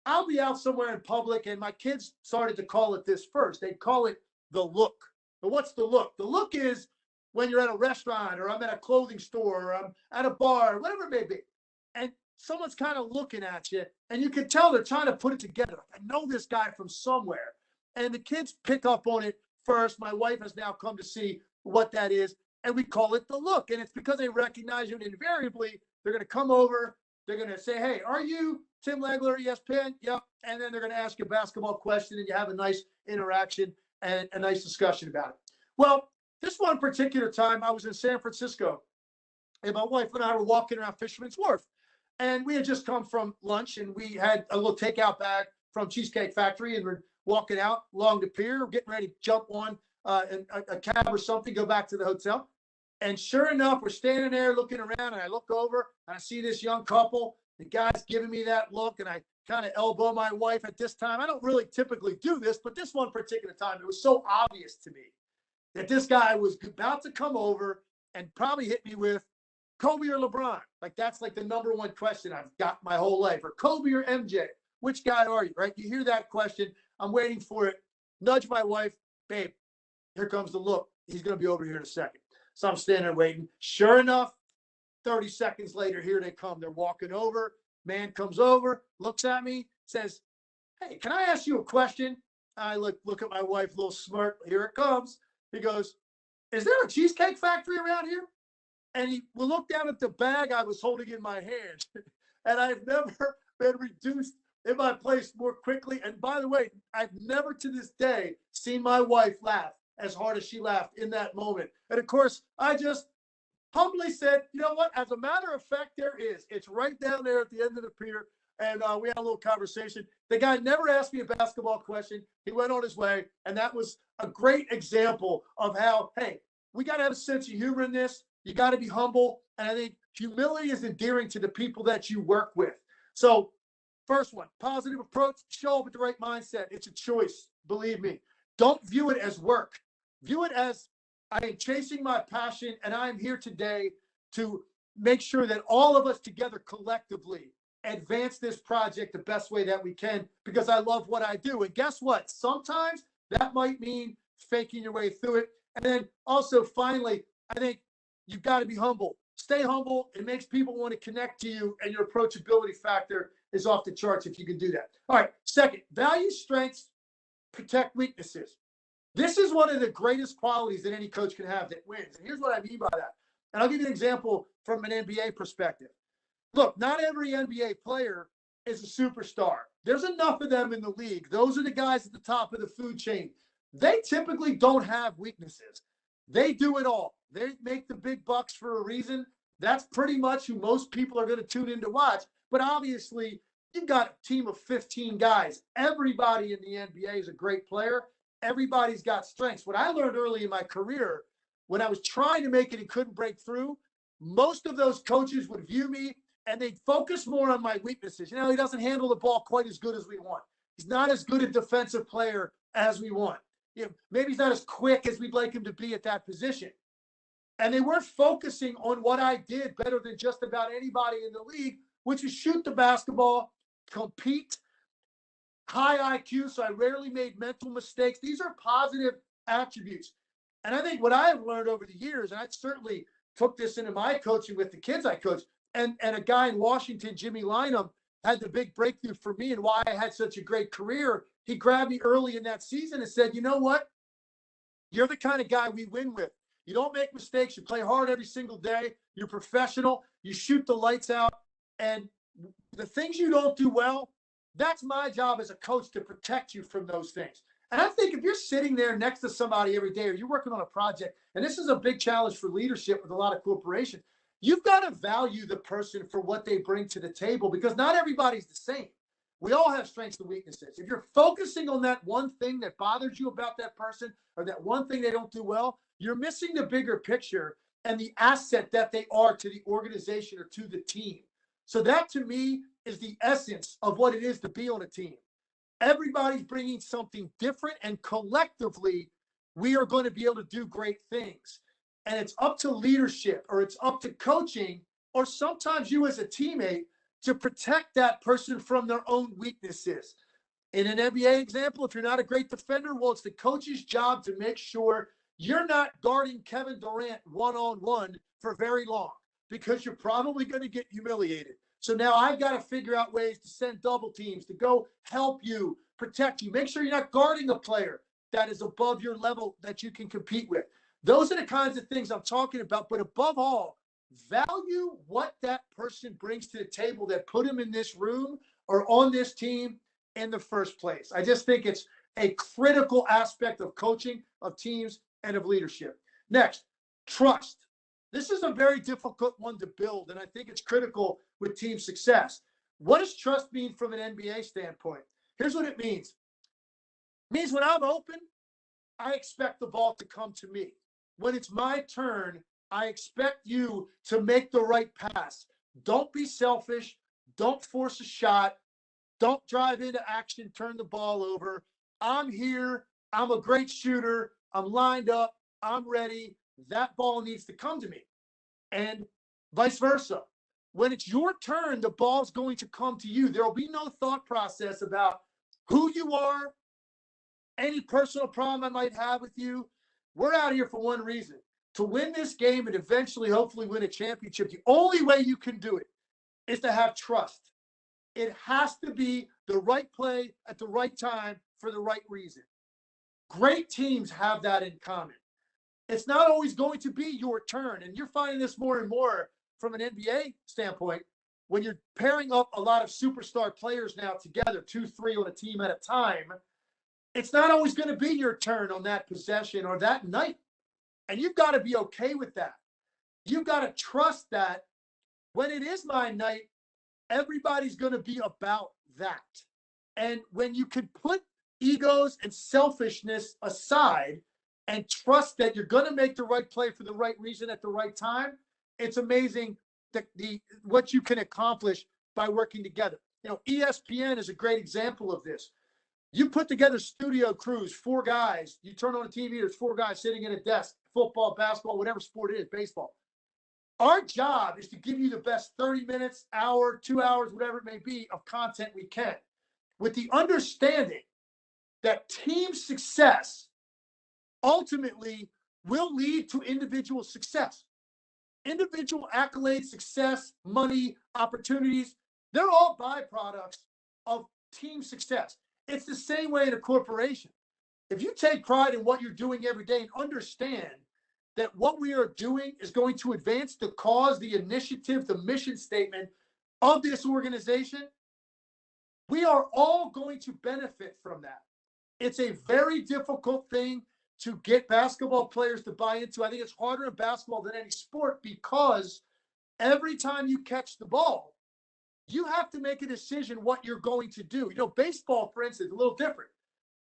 I'll be out somewhere in public, and my kids started to call it this first. They call it the look. But what's the look? The look is when you're at a restaurant, or I'm at a clothing store, or I'm at a bar, whatever it may be, and someone's kind of looking at you, and you can tell they're trying to put it together. I know this guy from somewhere. And the kids pick up on it first. My wife has now come to see what that is, and we call it the look. And it's because they recognize you, and invariably, they're going to come over. They're going to say, hey, are you Tim Legler, ESPN? Yep. And then they're going to ask you a basketball question, and you have a nice interaction and a nice discussion about it. Well, this one particular time, I was in San Francisco, and my wife and I were walking around Fisherman's Wharf. And we had just come from lunch, and we had a little takeout bag from Cheesecake Factory, and we're walking out along the pier, getting ready to jump on a cab or something, go back to the hotel. And sure enough, we're standing there looking around, and I look over, and I see this young couple. The guy's giving me that look, and I kind of elbow my wife at this time. I don't really typically do this, but this one particular time, it was so obvious to me that this guy was about to come over and probably hit me with Kobe or LeBron. Like, that's like the number one question I've got my whole life. Or Kobe or MJ. Which guy are you, right? You hear that question. I'm waiting for it. Nudge my wife. Babe, here comes the look. He's going to be over here in a second. So I'm standing there waiting. Sure enough, 30 seconds later, here they come. They're walking over. Man comes over, looks at me, says, hey, can I ask you a question? I look at my wife, a little smirk. Here it comes. He goes, is there a cheesecake factory around here? And he will look down at the bag I was holding in my hand. And I've never been reduced in my place more quickly. And by the way, I've never to this day seen my wife laugh as hard as she laughed in that moment. And of course, I just humbly said, you know what? As a matter of fact, there is. It's right down there at the end of the pier. And we had a little conversation. The guy never asked me a basketball question. He went on his way. And that was a great example of how, hey, we got to have a sense of humor in this. You got to be humble. And I think humility is endearing to the people that you work with. So first one, positive approach, show up with the right mindset. It's a choice. Believe me. Don't view it as work. View it as, I am chasing my passion, and I am here today to make sure that all of us together collectively advance this project the best way that we can, because I love what I do. And guess what? Sometimes that might mean faking your way through it. And then also, finally, I think you've got to be humble. Stay humble. It makes people want to connect to you, and your approachability factor is off the charts if you can do that. All right. Second, value strengths, protect weaknesses. This is one of the greatest qualities that any coach can have that wins. And here's what I mean by that. And I'll give you an example from an NBA perspective. Look, not every NBA player is a superstar. There's enough of them in the league. Those are the guys at the top of the food chain. They typically don't have weaknesses. They do it all. They make the big bucks for a reason. That's pretty much who most people are going to tune in to watch. But obviously, you've got a team of 15 guys. Everybody in the NBA is a great player. Everybody's got strengths. What I learned early in my career, when I was trying to make it and couldn't break through, most of those coaches would view me and they'd focus more on my weaknesses. You know, he doesn't handle the ball quite as good as we want. He's not as good a defensive player as we want. You know, maybe he's not as quick as we'd like him to be at that position. And they weren't focusing on what I did better than just about anybody in the league, which is shoot the basketball, compete, high IQ, so I rarely made mental mistakes. These are positive attributes. And I think what I have learned over the years, and I certainly took this into my coaching with the kids I coach, and a guy in Washington, Jimmy Lynam, had the big breakthrough for me and why I had such a great career. He grabbed me early in that season and said, you know what? You're the kind of guy we win with. You don't make mistakes. You play hard every single day. You're professional. You shoot the lights out. And the things you don't do well, that's my job as a coach, to protect you from those things. And I think if you're sitting there next to somebody every day, or you're working on a project, and this is a big challenge for leadership with a lot of corporations, you've got to value the person for what they bring to the table, because not everybody's the same. We all have strengths and weaknesses. If you're focusing on that one thing that bothers you about that person, or that one thing they don't do well, you're missing the bigger picture and the asset that they are to the organization or to the team. So that, to me, is the essence of what it is to be on a team. Everybody's bringing something different, and collectively, we are going to be able to do great things. And it's up to leadership, or it's up to coaching, or sometimes you as a teammate, to protect that person from their own weaknesses. In an NBA example, if you're not a great defender, well, it's the coach's job to make sure you're not guarding Kevin Durant one-on-one for very long, because you're probably going to get humiliated. So now I've got to figure out ways to send double teams to go help you, protect you. Make sure you're not guarding a player that is above your level that you can compete with. Those are the kinds of things I'm talking about. But above all, value what that person brings to the table that put him in this room or on this team in the first place. I just think it's a critical aspect of coaching, of teams, and of leadership. Next, trust. This is a very difficult one to build, and I think it's critical with team success. What does trust mean from an NBA standpoint? Here's what it means. It means when I'm open, I expect the ball to come to me. When it's my turn, I expect you to make the right pass. Don't be selfish. Don't force a shot. Don't drive into action, turn the ball over. I'm here. I'm a great shooter. I'm lined up. I'm ready. That ball needs to come to me. And vice versa. When it's your turn, the ball's going to come to you. There will be no thought process about who you are, any personal problem I might have with you. We're out here for one reason, to win this game and eventually, hopefully, win a championship. The only way you can do it is to have trust. It has to be the right play at the right time for the right reason. Great teams have that in common. It's not always going to be your turn. And you're finding this more and more from an NBA standpoint when you're pairing up a lot of superstar players now together, 2, 3 on a team at a time. It's not always going to be your turn on that possession or that night. And you've got to be okay with that. You've got to trust that when it is my night, everybody's going to be about that. And when you can put egos and selfishness aside and trust that you're going to make the right play for the right reason at the right time, it's amazing what you can accomplish by working together. You know, ESPN is a great example of this. You put together studio crews, 4 guys. You turn on the TV, there's 4 guys sitting at a desk, football, basketball, whatever sport it is, baseball. Our job is to give you the best 30 minutes, hour, 2 hours, whatever it may be, of content we can, with the understanding that team success ultimately will lead to individual success. Individual accolades, success, money, opportunities, they're all byproducts of team success. It's the same way in a corporation. If you take pride in what you're doing every day and understand that what we are doing is going to advance the cause, the initiative, the mission statement of this organization, we are all going to benefit from that. It's a very difficult thing to get basketball players to buy into. I think it's harder in basketball than any sport because every time you catch the ball, you have to make a decision what you're going to do. You know, baseball, for instance, is a little different.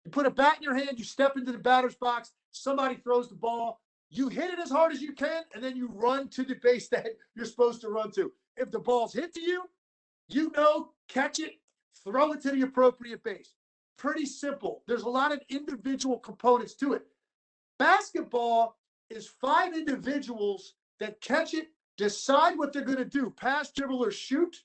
You put a bat in your hand, you step into the batter's box, somebody throws the ball, you hit it as hard as you can, and then you run to the base that you're supposed to run to. If the ball's hit to you, you know, catch it, throw it to the appropriate base. Pretty simple. There's a lot of individual components to it. Basketball is 5 individuals that catch it, decide what they're going to do, pass, dribble, or shoot,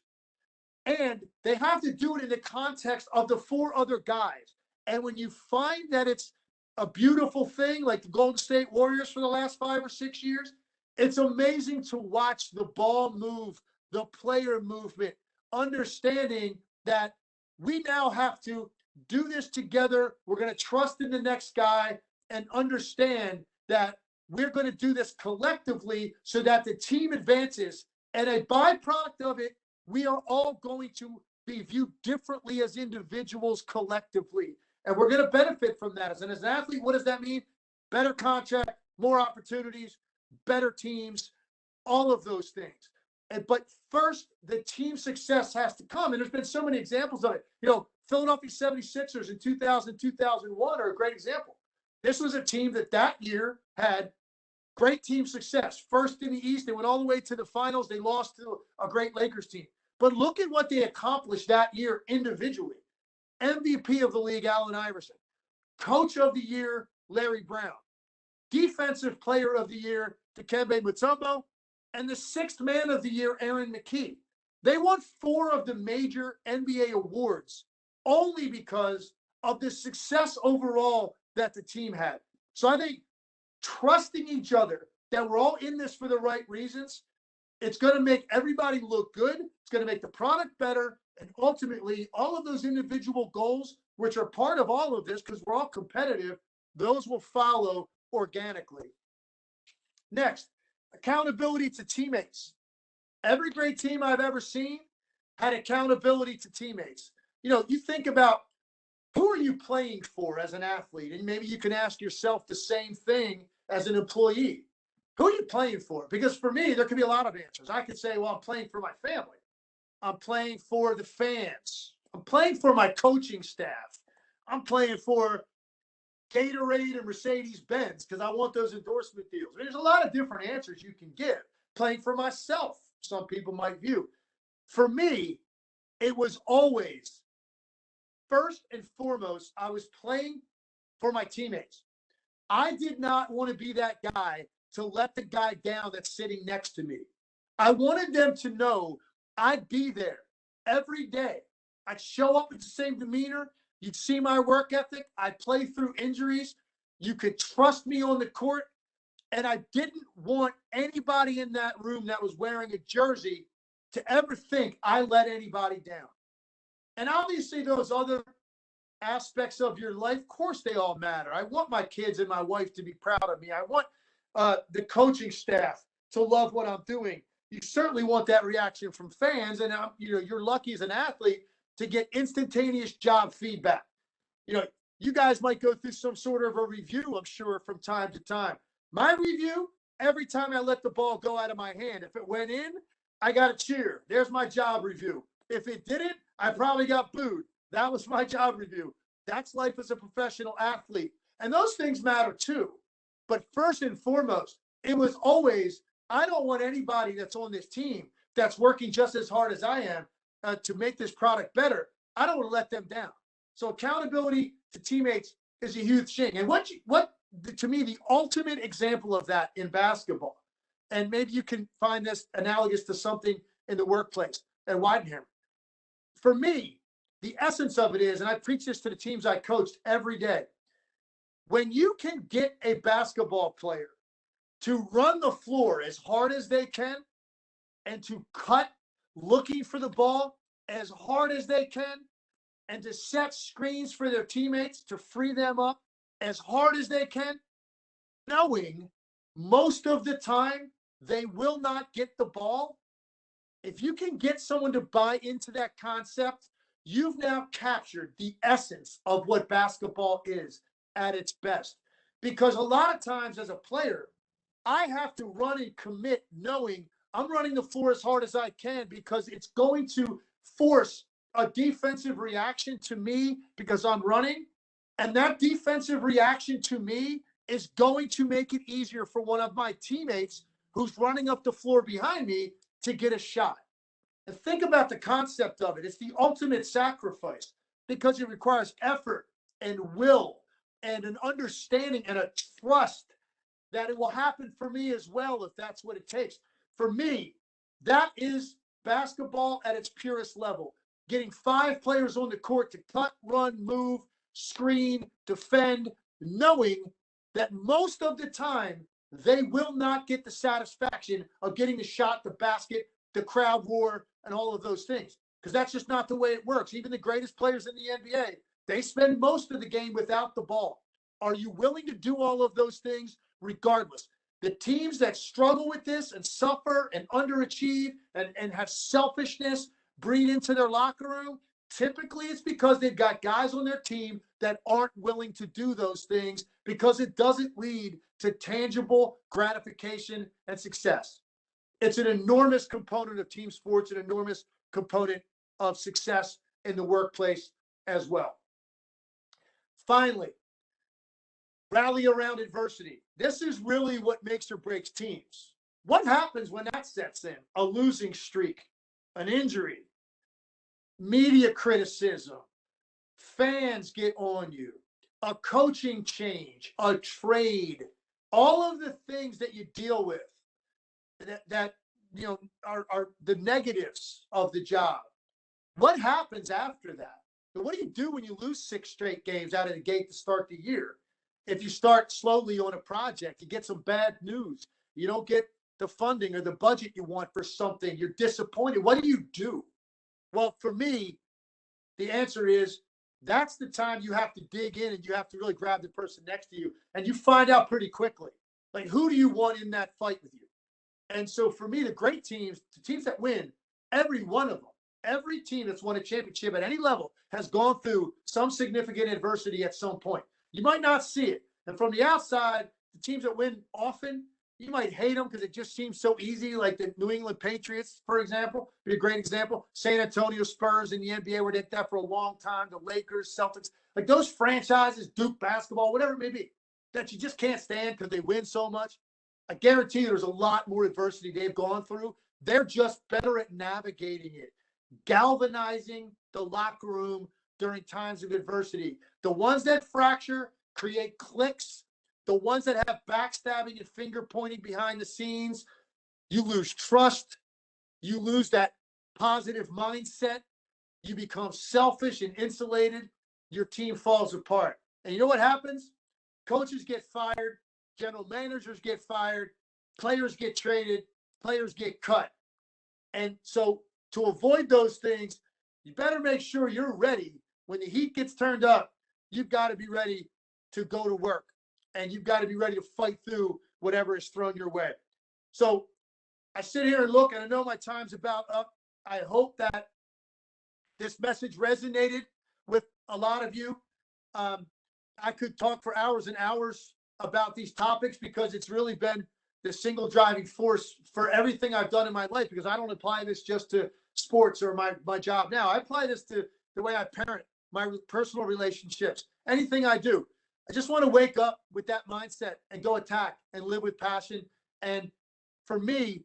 and they have to do it in the context of the 4 other guys. And when you find that it's a beautiful thing, like the Golden State Warriors for the last 5 or 6 years, it's amazing to watch the ball move, the player movement, understanding that we now have to do this together. We're going to trust in the next guy and understand that we're going to do this collectively so that the team advances. And a byproduct of it, we are all going to be viewed differently as individuals collectively. And we're going to benefit from that. As an athlete, what does that mean? Better contract, more opportunities, better teams, all of those things. But first, the team success has to come. And there's been so many examples of it. You know, Philadelphia 76ers in 2000, 2001 are a great example. This was a team that year had great team success. First in the East, they went all the way to the finals. They lost to a great Lakers team. But look at what they accomplished that year individually. MVP of the league, Allen Iverson. Coach of the year, Larry Brown. Defensive player of the year, Dikembe Mutombo. And the 6th man of the year, Aaron McKee. They won 4 of the major NBA awards only because of the success overall that the team had. So I think trusting each other, that we're all in this for the right reasons, it's going to make everybody look good. It's going to make the product better. And ultimately, all of those individual goals, which are part of all of this, because we're all competitive, those will follow organically. Next, accountability to teammates. Every great team I've ever seen had accountability to teammates. You know, you think about who are you playing for as an athlete? And maybe you can ask yourself the same thing as an employee. Who are you playing for? Because for me, there could be a lot of answers. I could say, well, I'm playing for my family. I'm playing for the fans. I'm playing for my coaching staff. I'm playing for Gatorade and Mercedes-Benz because I want those endorsement deals. I mean, there's a lot of different answers you can give. Playing for myself, some people might view. For me, it was always first and foremost, I was playing for my teammates. I did not want to be that guy to let the guy down that's sitting next to me. I wanted them to know I'd be there every day. I'd show up with the same demeanor. You'd see my work ethic. I'd play through injuries. You could trust me on the court. And I didn't want anybody in that room that was wearing a jersey to ever think I let anybody down. And obviously, those other aspects of your life, of course, they all matter. I want my kids and my wife to be proud of me. I want the coaching staff to love what I'm doing. You certainly want that reaction from fans, and you're lucky as an athlete to get instantaneous job feedback. You guys might go through some sort of a review, I'm sure, from time to time. My review, every time I let the ball go out of my hand, if it went in, I got a cheer. There's my job review. If it didn't, I probably got booed. That was my job review. That's life as a professional athlete. And those things matter too. But first and foremost, it was always, I don't want anybody that's on this team that's working just as hard as I am to make this product better. I don't want to let them down. So accountability to teammates is a huge thing. And what to me, the ultimate example of that in basketball, and maybe you can find this analogous to something in the workplace at Weidenhammer. For me, the essence of it is, and I preach this to the teams I coached every day, when you can get a basketball player to run the floor as hard as they can and to cut looking for the ball as hard as they can and to set screens for their teammates to free them up as hard as they can, knowing most of the time they will not get the ball. If you can get someone to buy into that concept, you've now captured the essence of what basketball is at its best. Because a lot of times as a player, I have to run and commit knowing I'm running the floor as hard as I can because it's going to force a defensive reaction to me because I'm running. And that defensive reaction to me is going to make it easier for one of my teammates who's running up the floor behind me to get a shot. And think about the concept of it. It's the ultimate sacrifice because it requires effort and will and an understanding and a trust that it will happen for me as well if that's what it takes. For me, that is basketball at its purest level. Getting 5 players on the court to cut, run, move, screen, defend, knowing that most of the time they will not get the satisfaction of getting the shot, the basket, the crowd roar, and all of those things. Because that's just not the way it works. Even the greatest players in the NBA, they spend most of the game without the ball. Are you willing to do all of those things regardless? The teams that struggle with this and suffer and underachieve and have selfishness breed into their locker room, typically it's because they've got guys on their team that aren't willing to do those things because it doesn't lead to tangible gratification and success. It's an enormous component of team sports, an enormous component of success in the workplace as well. Finally, rally around adversity. This is really what makes or breaks teams. What happens when that sets in? A losing streak, an injury, media criticism, fans get on you, a coaching change, a trade, all of the things that you deal with that are the negatives of the job. What happens after that? What do you do when you lose 6 straight games out of the gate to start the year? If you start slowly on a project, you get some bad news. You don't get the funding or the budget you want for something. You're disappointed. What do you do? Well, for me, the answer is that's the time you have to dig in and you have to really grab the person next to you. And you find out pretty quickly, like, who do you want in that fight with you? And so for me, the great teams, the teams that win, every one of them, every team that's won a championship at any level has gone through some significant adversity at some point. You might not see it. And from the outside, the teams that win often, you might hate them because it just seems so easy, like the New England Patriots, for example, be a great example. San Antonio Spurs in the NBA were like that for a long time. The Lakers, Celtics, like those franchises, Duke basketball, whatever it may be, that you just can't stand because they win so much. I guarantee you there's a lot more adversity they've gone through. They're just better at navigating it, galvanizing the locker room, during times of adversity. The ones that fracture create cliques. The ones that have backstabbing and finger pointing behind the scenes, you lose trust. You lose that positive mindset. You become selfish and insulated. Your team falls apart. And you know what happens? Coaches get fired. General managers get fired. Players get traded. Players get cut. And so to avoid those things, you better make sure you're ready. When the heat gets turned up, you've got to be ready to go to work. And you've got to be ready to fight through whatever is thrown your way. So I sit here and look, and I know my time's about up. I hope that this message resonated with a lot of you. I could talk for hours and hours about these topics because it's really been the single driving force for everything I've done in my life, because I don't apply this just to sports or my job now. I apply this to the way I parent, my personal relationships, anything I do. I just want to wake up with that mindset and go attack and live with passion. And for me,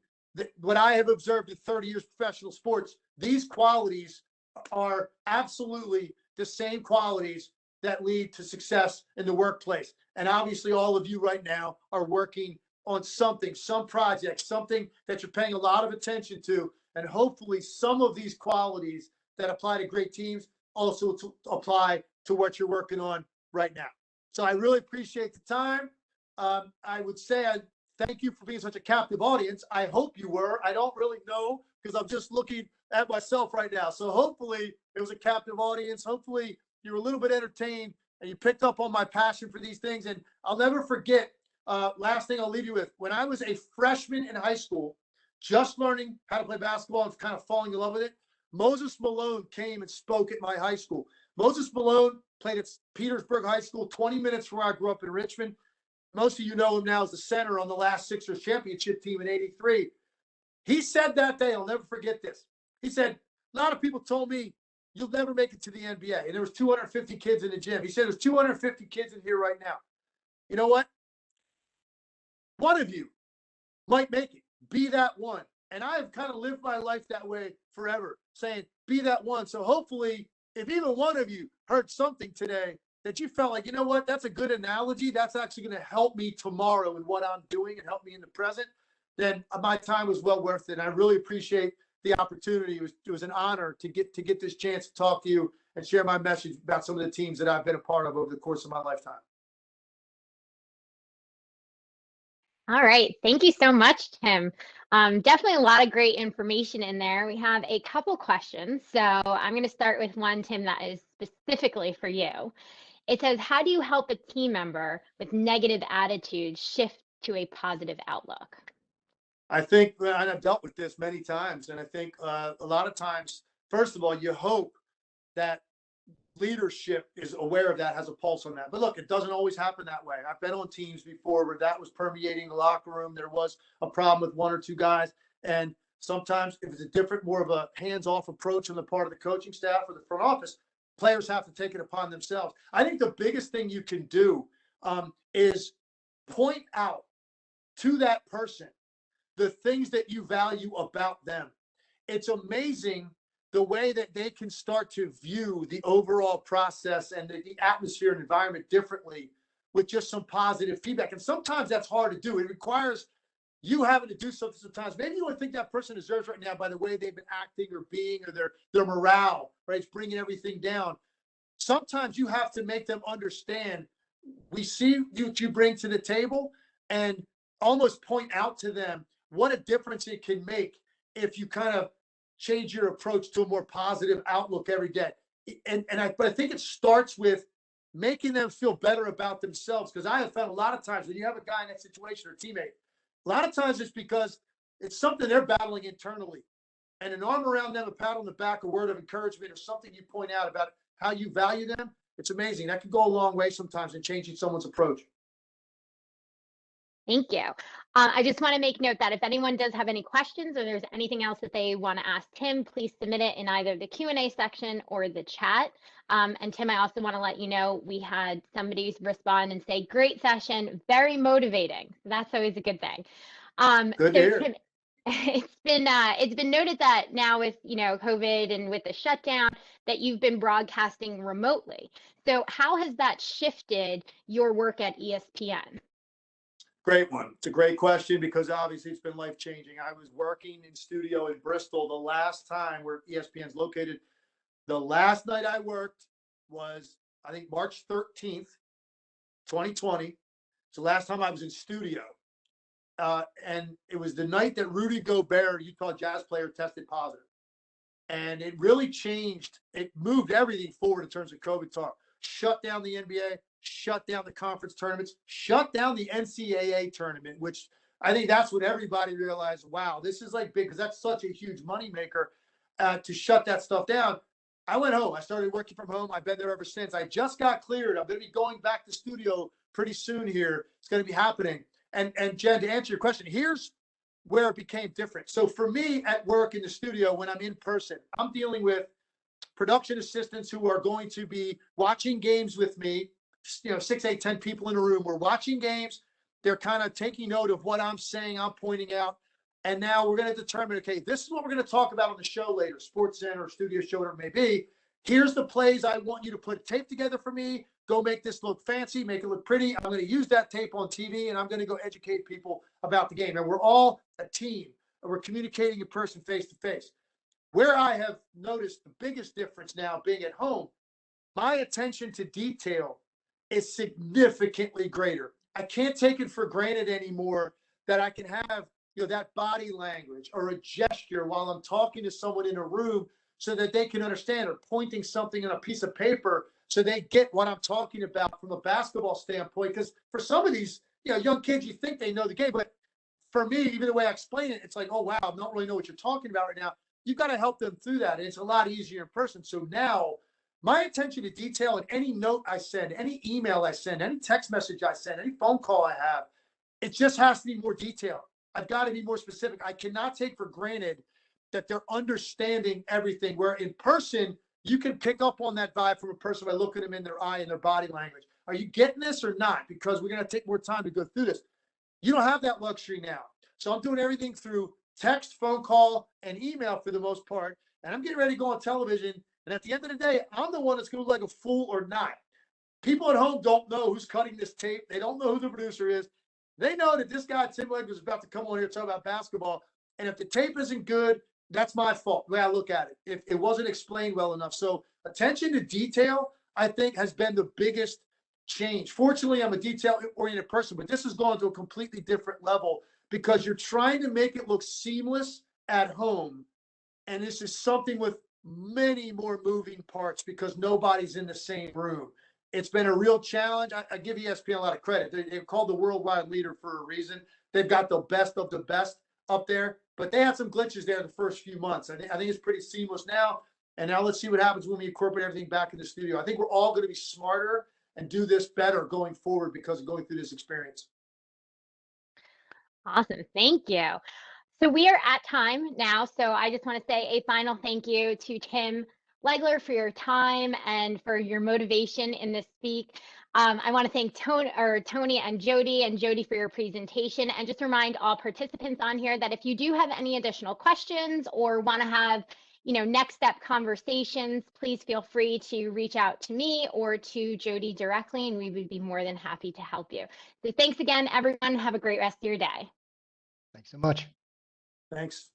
what I have observed in 30 years of professional sports, these qualities are absolutely the same qualities that lead to success in the workplace. And obviously all of you right now are working on something, some project, something that you're paying a lot of attention to. And hopefully some of these qualities that apply to great teams also apply to what you're working on right now. So I really appreciate the time. I would say I thank you for being such a captive audience. I hope you were. I don't really know because I'm just looking at myself right now. So hopefully it was a captive audience. Hopefully you were a little bit entertained and you picked up on my passion for these things. And I'll never forget, last thing I'll leave you with, when I was a freshman in high school, just learning how to play basketball and kind of falling in love with it, Moses Malone came and spoke at my high school. Moses Malone played at Petersburg High School, 20 minutes from where I grew up in Richmond. Most of you know him now as the center on the last Sixers championship team in '83. He said that day, I'll never forget this. He said, a lot of people told me you'll never make it to the NBA. And there was 250 kids in the gym. He said there's 250 kids in here right now. You know what? One of you might make it. Be that one. And I've kind of lived my life that way forever, saying, be that one. So hopefully, if even one of you heard something today that you felt like, you know what, that's a good analogy, that's actually going to help me tomorrow in what I'm doing and help me in the present, then my time was well worth it. And I really appreciate the opportunity. It was an honor to get this chance to talk to you and share my message about some of the teams that I've been a part of over the course of my lifetime. All right. Thank you so much, Tim. Definitely a lot of great information in there. We have a couple questions. So I'm going to start with one, Tim, that is specifically for you. It says, how do you help a team member with negative attitudes shift to a positive outlook? I think, and I've dealt with this many times, and I think a lot of times, first of all, you hope that leadership is aware of that, has a pulse on that. But look, it doesn't always happen that way. I've been on teams before where that was permeating the locker room. There was a problem with one or two guys. And sometimes if it's a different, more of a hands-off approach on the part of the coaching staff or the front office, players have to take it upon themselves. I think the biggest thing you can do is point out to that person the things that you value about them. It's amazing the way that they can start to view the overall process and the atmosphere and environment differently with just some positive feedback. And sometimes that's hard to do. It requires you having to do something sometimes. Maybe you don't think that person deserves right now by the way they've been acting or being, or their morale, right? It's bringing everything down. Sometimes you have to make them understand, we see what you bring to the table, and almost point out to them what a difference it can make if you kind of change your approach to a more positive outlook every day. But I think it starts with making them feel better about themselves. Because I have found a lot of times when you have a guy in that situation or teammate, a lot of times it's because it's something they're battling internally. And an arm around them, a pat on the back, a word of encouragement, or something you point out about how you value them, it's amazing. That can go a long way sometimes in changing someone's approach. Thank you. I just want to make note that if anyone does have any questions or there's anything else that they want to ask Tim, please submit it in either the Q&A section or the chat. And Tim, I also want to let you know we had somebody respond and say, great session, very motivating. So that's always a good thing. Good to hear. It's been noted that now with, COVID and with the shutdown, that you've been broadcasting remotely. So how has that shifted your work at ESPN? Great one. It's a great question because obviously it's been life changing. I was working in studio in Bristol the last time where ESPN's located. The last night I worked was, I think, March 13th, 2020. It's the last time I was in studio. And it was the night that Rudy Gobert, Utah Jazz player, tested positive. And it really changed. It moved everything forward in terms of COVID talk. Shut down the NBA, shut down the conference tournaments, shut down the NCAA tournament, which I think that's when everybody realized, wow, this is like big because that's such a huge moneymaker to shut that stuff down. I went home. I started working from home. I've been there ever since. I just got cleared. I'm going to be going back to studio pretty soon here. It's going to be happening. And Jen, to answer your question, here's where it became different. So for me at work in the studio, when I'm in person, I'm dealing with production assistants who are going to be watching games with me, 6, 8, 10 people in a room. We're watching games. They're kind of taking note of what I'm saying, I'm pointing out. And now we're going to determine, okay, this is what we're going to talk about on the show later, Sports Center, studio show, whatever it may be. Here's the plays I want you to put tape together for me. Go make this look fancy, make it look pretty. I'm going to use that tape on TV, and I'm going to go educate people about the game. And we're all a team, and we're communicating in person, face to face. Where I have noticed the biggest difference now being at home, my attention to detail is significantly greater. I can't take it for granted anymore that I can have that body language or a gesture while I'm talking to someone in a room so that they can understand, or pointing something on a piece of paper so they get what I'm talking about from a basketball standpoint. Because for some of these young kids, you think they know the game, but for me, even the way I explain it, it's like, oh, wow, I don't really know what you're talking about right now. You've got to help them through that. And it's a lot easier in person. So now my attention to detail in any note I send, any email I send, any text message I send, any phone call I have, it just has to be more detailed. I've got to be more specific. I cannot take for granted that they're understanding everything, where in person, you can pick up on that vibe from a person by looking them in their eye and their body language. Are you getting this or not? Because we're going to take more time to go through this. You don't have that luxury now. So I'm doing everything through text, phone call, and email for the most part. And I'm getting ready to go on television. And at the end of the day, I'm the one that's going to look like a fool or not. People at home don't know who's cutting this tape. They don't know who the producer is. They know that this guy, Tim Legler, is about to come on here and talk about basketball. And if the tape isn't good, that's my fault, the way I look at it. If it wasn't explained well enough. So attention to detail, I think, has been the biggest change. Fortunately, I'm a detail-oriented person, but this has gone to a completely different level because you're trying to make it look seamless at home. And this is something with many more moving parts because nobody's in the same room. It's been a real challenge. I give ESPN a lot of credit. They're called the worldwide leader for a reason. They've got the best of the best up there, but they had some glitches there the first few months. I think it's pretty seamless now. And now let's see what happens when we incorporate everything back in the studio. I think we're all going to be smarter and do this better going forward because of going through this experience. Awesome. Thank you. So we are at time now. So I just want to say a final thank you to Tim Legler for your time and for your motivation in this speak. I want to thank Tony and Jody for your presentation, and just remind all participants on here that if you do have any additional questions or want to have next step conversations, please feel free to reach out to me or to Jody directly, and we would be more than happy to help you. So thanks again, everyone. Have a great rest of your day. Thanks so much. Thanks.